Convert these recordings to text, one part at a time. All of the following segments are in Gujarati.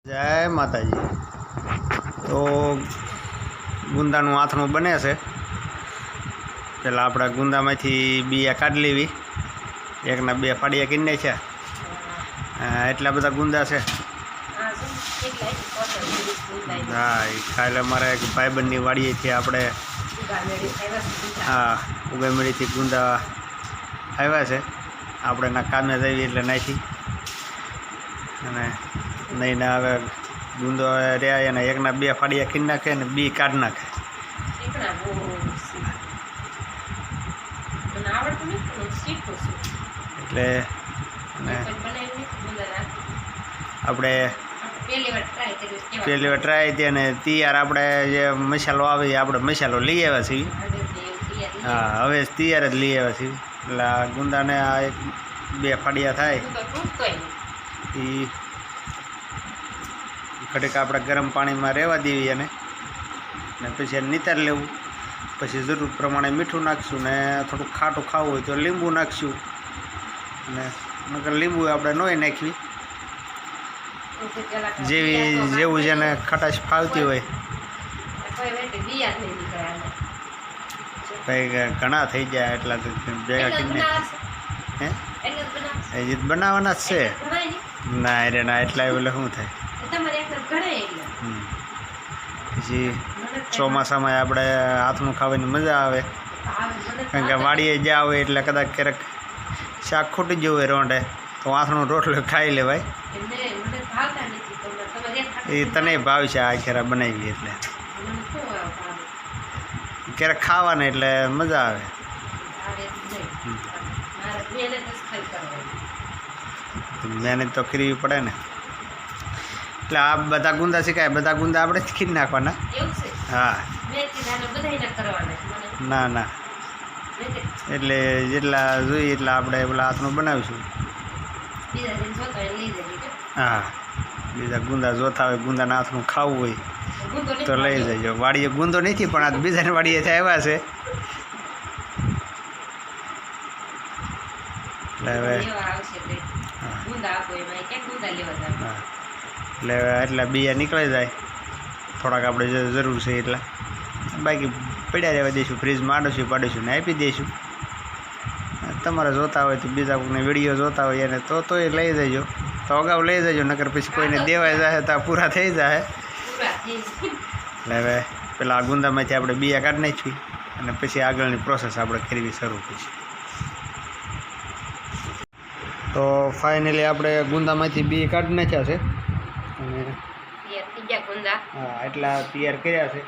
જય માતાજી। તો ગુંદાનું આથણું બને છે। પહેલાં આપણે ગુંદામાંથી બીયા કાઢી લેવી, એકના બે ફાડિયા કરી નાખ્યા। એટલા બધા ગુંદા છે। હા, એ કાલે અમારે એક ભાઈબંધની વાડીએથી આપણે ઉગામેડીથી ગુંદા આવ્યા છે। આપણે એના કામે જઈએ એટલે નાખી અને નહીં ના હવે ગુંદો રહ્યા એને એકના બે ફાડિયા કરી નાખે ને બી કાઢી નાખે। એટલે આપણે પહેલી વાર ટ્રાય હતી અને તૈયાર આપણે જે મસાલો આવે એ આપણે મસાલો લઈ આવ્યા છીએ। હા, હવે તૈયાર જ લઈ આવ્યા છીએ। એટલે આ ગુંદાને આ એક બે ફાડિયા થાય એ ઘડીક આપણે ગરમ પાણીમાં રહેવા દેવી અને પછી એને નિતારી લેવું। પછી જરૂર પ્રમાણે મીઠું નાખીશું ને થોડુંક ખાટું ખાવું હોય તો લીંબુ નાખીશું અને નકર લીંબુ આપણે નોય નાખવી, જેવું જેને ખટાશ ફાવતી હોય। ભાઈ ઘણા થઈ જાય એટલા ભેગા કરીને હે એ બનાવવાના જ છે। ના રે ના, એટલા એટલે શું થાય। પછી ચોમાસામાં આપણે હાથનું ખાવાની મજા આવે, કારણ કે વાડીએ જ્યાં હોય એટલે કદાચ ક્યારેક શાક ખૂટી ગયું હોય રોંઢે તો હાથનો રોટલો ખાઈ લેવાય। એ તને ભાવશે આ ખેરા બનાવી એટલે ક્યારેક ખાવાને એટલે મજા આવે। મહેનત તો કરવી પડે ને। એટલે આ બધા ગુંદા શીખાય, બધા ગુંદા આપણે શીખી જ નાખવાના। હા, ના ના, એટલે જેટલા જોઈએ એટલા આપણે પેલા હાથનું બનાવીશું। હા, બીજા ગુંદા જોતા હોય, ગુંદાના હાથનું ખાવું હોય તો લઈ જજો। વાડીએ ગુંદો નથી પણ આ બીજાની વાડીએથી આવ્યા છે એટલે હવે એટલે એટલા બીયા નીકળી જાય, થોડાક આપણે જરૂર છે એટલા, બાકી પડ્યા રહેવા દઈશું, ફ્રીજમાં પાડીશું ને આપી દઈશું। તમારે જોતા હોય તો બીજા કોઈને વિડીયો જોતા હોય એને તોય લઈ જજો, તો અગાઉ લઈ જજો, નકર પછી કોઈને દેવાય જાય તો પૂરા થઈ જાય। એટલે હવે પેલા ગુંદામાંથી આપણે બીયા કાઢી નાખી અને પછી આગળની પ્રોસેસ આપણે કરવી શરૂ કરીશું। તો ફાઇનલી આપણે ગુંદામાંથી બી કાઢી નાખ્યા છે અને હા એટલા તૈયાર કર્યા છે,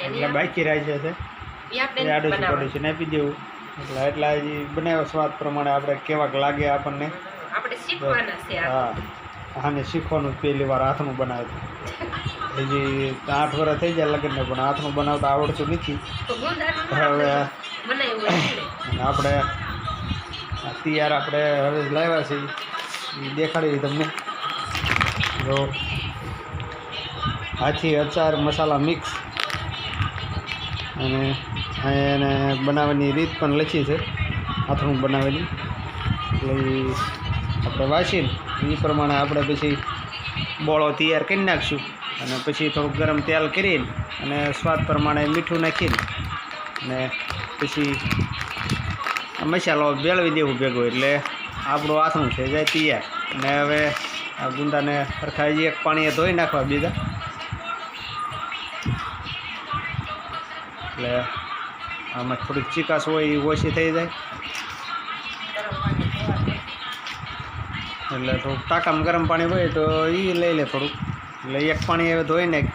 એટલે બાકી રહ્યા છે આડોશી પડોશીને આપી દેવું। એટલે એટલા હજી બનાવ્યો સ્વાદ પ્રમાણે આપણે કેવાક લાગે આપણને। હા, આને શીખવાનું પહેલી વાર હાથનું બનાવતું, હજી 8 વર્ષ થઈ જાય લગ્નને પણ હાથનું બનાવતા આવડતું નથી। હવે આપણે તૈયાર આપણે હવે લાવ્યા છીએ એ દેખાડી તમને। જો હાથી અચાર મસાલા મિક્સ અને એને બનાવવાની રીત પણ લખી છે હાથનું બનાવેલી, એટલે આપણે વાંચીને એ પ્રમાણે આપણે પછી બોળો તૈયાર કરી નાખીશું અને પછી થોડુંક ગરમ તેલ કરીને અને સ્વાદ પ્રમાણે મીઠું નાખીને અને પછી મસાલો ભેળવી દેવું ભેગો, એટલે આપણું હાથનું થઈ જાય તૈયાર। અને હવે આ ગુંદાને સરખા હજી એક પાણીએ ધોઈ નાખવા બીજા, એટલે આમાં થોડીક ચીકાશ હોય એ ઓછી થઈ જાય, એટલે થોડુંક ટાંકામાં ગરમ પાણી હોય તો એ લઈ લે થોડુંક, એટલે એક પાણી હવે ધોઈ નાખ,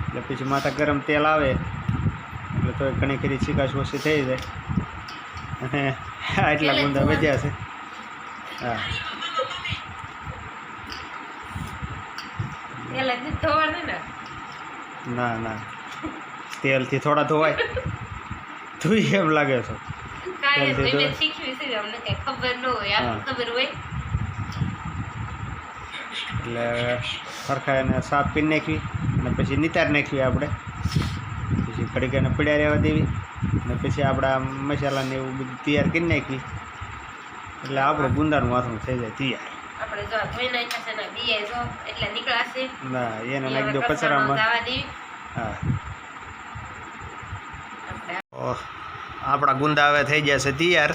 એટલે પછી માથા ગરમ તેલ આવે એટલે તો ઘણી ખરી ચીકાશ ઓછી થઈ જાય। અને આટલા ગુંદા વધ્યા છે। હા, ના ના, તેલથી થોડા ધોવાય, તું એમ લાગે છો એટલે સરખા એને સાફ કરી નાખવી અને પછી નિતારી નાખવી આપણે, પછી ઘડીક એને પડ્યા રહેવા દેવી અને પછી આપણા મસાલાને એવું બધું તૈયાર કરી નાખવી, એટલે આપણું ગુંદાનું હાથનું થઈ જાય તૈયાર। આપણે જો ધોઈ નાખ્યા છે ને બીએ જો એટલે નીકળાશે ના એને નાખી દો કચરામાં. હા આપણા ગુંદા હવે થઈ ગયા છે તૈયાર.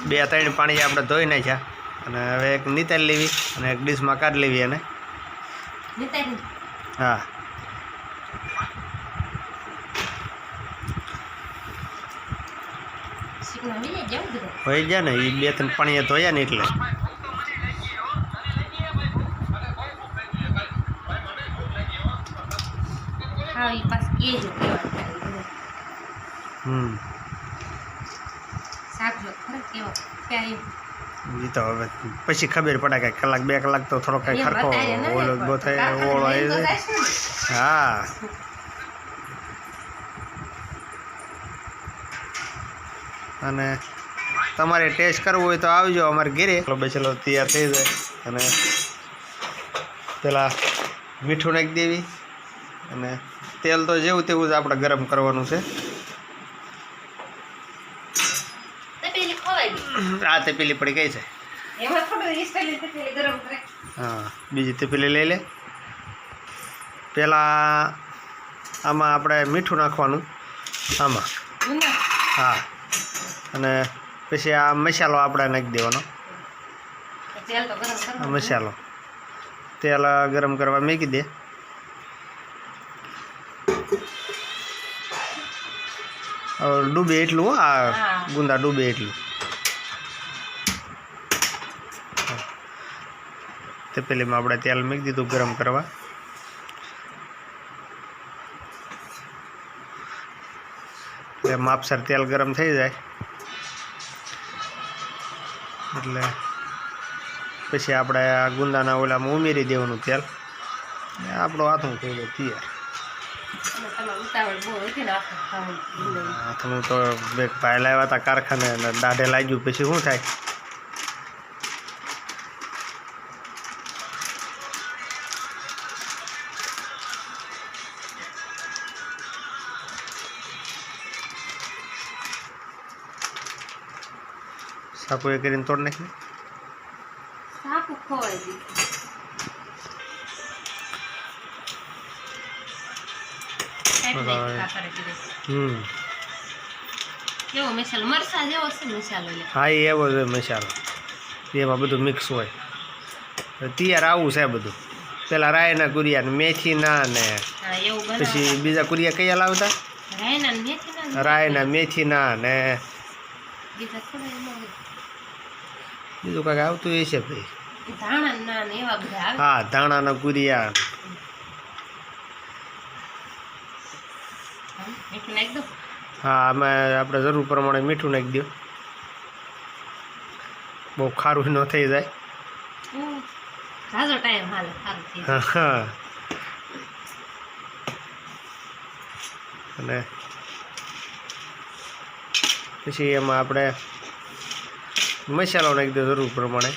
2-3 પાણી આપણે ધોઈ નાખ્યા અને હવે એક નીતારી લેવી અને એક ડીશમાં કાઢી લેવી એને. હા હોય જાય ને એ 2-3 પાણીએ ધોયા ને એટલે. એ તો હવે પછી ખબર પડે કે 1-2 કલાક તો થોડો કઈ ખરખો ઓલો ઉભો થાય ઓળો આવી જાય. હા અને તમારે ટેસ્ટ કરવું હોય તો આવજો અમારે ઘરે. બેસેલો તૈયાર થઈ જાય અને પેલા મીઠું નાખી દેવી અને તેલ તો જેવું તેવું જ આપણે ગરમ કરવાનું છે. આ તપેલી પડી ગઈ છે. હા બીજી તપેલી લઈ લે. પહેલાં આમાં આપણે મીઠું નાખવાનું આમાં. હા અને પછી આ મસાલો આપણે નાખી દેવાનો. મસાલો તેલ ગરમ કરવા મૂકી દે. ડૂબે એટલું આ ગુંદા ડૂબે એટલું. તપેલીમાં આપણે તેલ મૂકી દીધું ગરમ કરવા. એટલે માપસર તેલ ગરમ થઈ જાય એટલે પછી આપણે આ ગુંદાના ઓલામાં ઉમેરી દેવાનું તેલ. આપણું હાથું થઈ જાય તૈયાર. હાથનું તો બે ભાઈ લાવ્યા હતા કારખાને અને દાઢે લાગ્યું પછી શું થાય. સાકુ એ કરીને તોડ નાખી. હા એવો છે મસાલો. એમાં બધું મિક્સ હોય. તૈયાર આવું છે બધું. પેલા રાયના કુરિયા ને મેથીના ને પછી બીજા કુરિયા કયા લાવતા? રાયના મેથીના ને બીજું કાંઈક આવતું એ છે ભાઈ. હા ધાણાના કુરિયા. હા આમાં આપણે જરૂર પ્રમાણે મીઠું નાખી દો. બહુ ખારું ન થઈ જાય. હા અને પછી એમાં આપણે મસાલો નાખી દો જરૂર પ્રમાણે.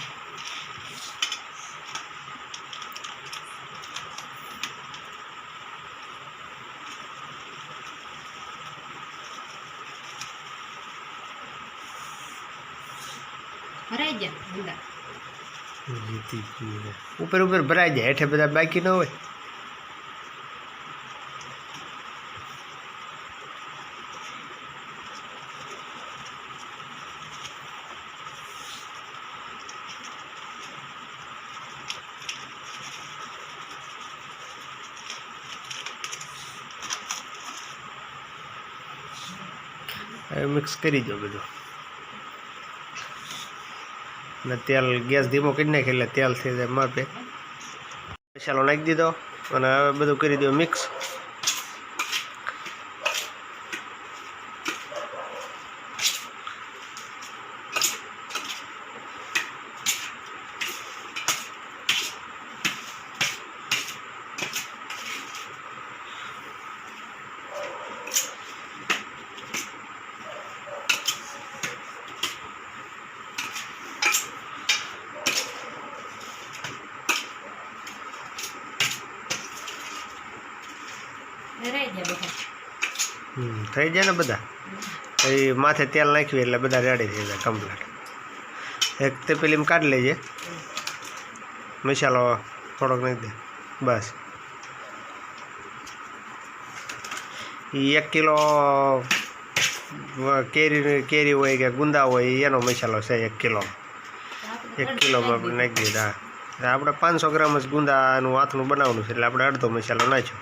ઉપર ઉપર ભરાઈ જાય, હેઠે બધા બાકી ન હોય. મિક્સ કરી દો બધું અને તેલ ગેસ ધીમો કરી નાખે એટલે તેલ થઈ જાય માપે. મસાલો નાખી દીધો અને હવે બધું કરી દો મિક્સ. થઈ જાય ને બધા. એ માથે તેલ નાખ્યું એટલે બધા રેડી થઈ જાય કમ્પ્લીટ. એક તપેલીમાં કાઢી લેજે મસાલો થોડોક નાખી દે બસ. એ 1 કિલો કેરી હોય કે ગુંદા હોય એનો મસાલો છે 1 કિલો. 1 કિલોમાં આપણે નાખી દીધા. આપણે 500 ગ્રામ જ ગુંદાનું આથણું બનાવવાનું છે એટલે આપણે અડધો મસાલો નાખ્યો.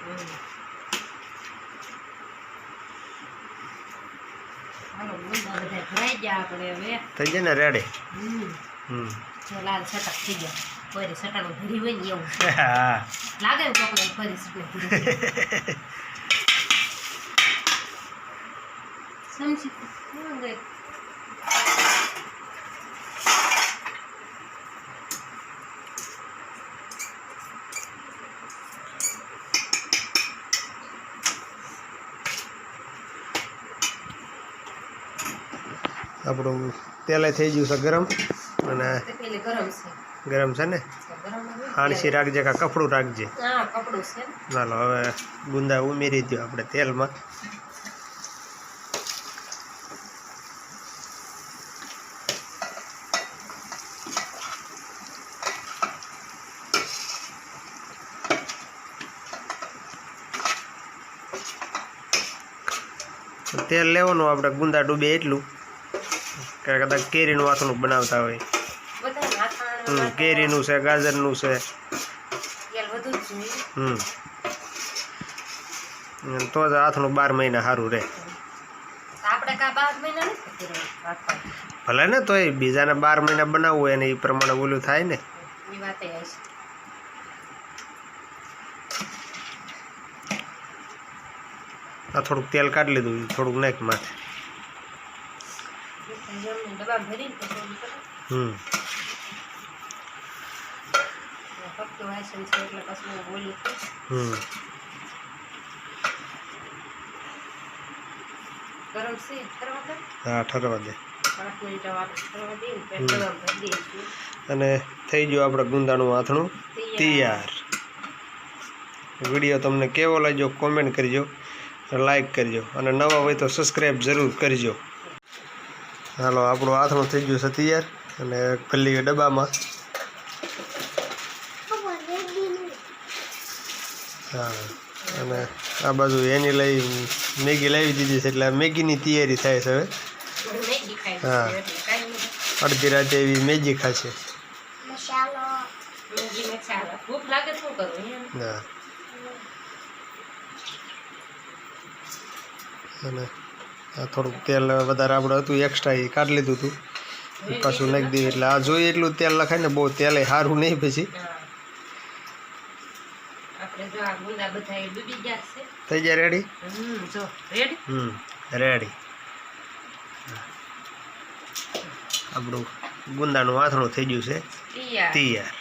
થઈ જાય ને રેડી. લાલ સટક થઈ ગયા ફરી સટાણું ભરી હોય ને એવું હા લાગે ને ચોકલેટ ફરી સમજી આપણું તેલે થઈ ગયું છે ગરમ અને ગરમ છે ને હાણસી રાખજે કે કપડું રાખજે. ચાલો હવે ગુંદા ઉમેરી દો આપણે તેલમાં. તેલ લેવાનું આપણે ગુંદા ડૂબે એટલું કે કદાચ કેરીનું આથણું બનાવતા હોય. કેરીનું છે ગાજરનું છે. તો જ આથણું 12 મહિના સારું રહે. ભલે ને તોય બીજાને 12 મહિના બનાવવું હોય ને એ પ્રમાણે ઓલું થાય ને. આ થોડુંક તેલ કાઢી લીધું થોડુંક નાખ માથે. હા ઠરવા દે. અને થઈ ગયું આપણે ગુંદાનું આથણું તૈયાર. વિડીયો તમને કેવો લાગ્યો કોમેન્ટ કરજો, લાઈક કરજો અને નવા હોય તો સબસ્ક્રાઈબ જરૂર કરજો. હાલો આપણું આથણું થઈ ગયું છે તૈયાર અને ખલ્લી ડબ્બામાં. હા અને આ બાજુ એની લઈ મેગી લાવી દીધી છે એટલે મેગીની તૈયારી થાય છે હવે. હા અડધી રાતે એવી મેગી ખાશે. હા અને આ થોડુંક તેલ વધારે આપણે હતું એક્સ્ટ્રા એ કાઢી લીધું હતું પાછું નાખી દીધું એટલે આ જોઈએ એટલું તેલ લખાય ને બહુ તેલ સારું નહીં પછી. થઈ જાય રેડી. રેડી. આપણું ગુંદાનું આથણું થઈ ગયું છે તૈયાર.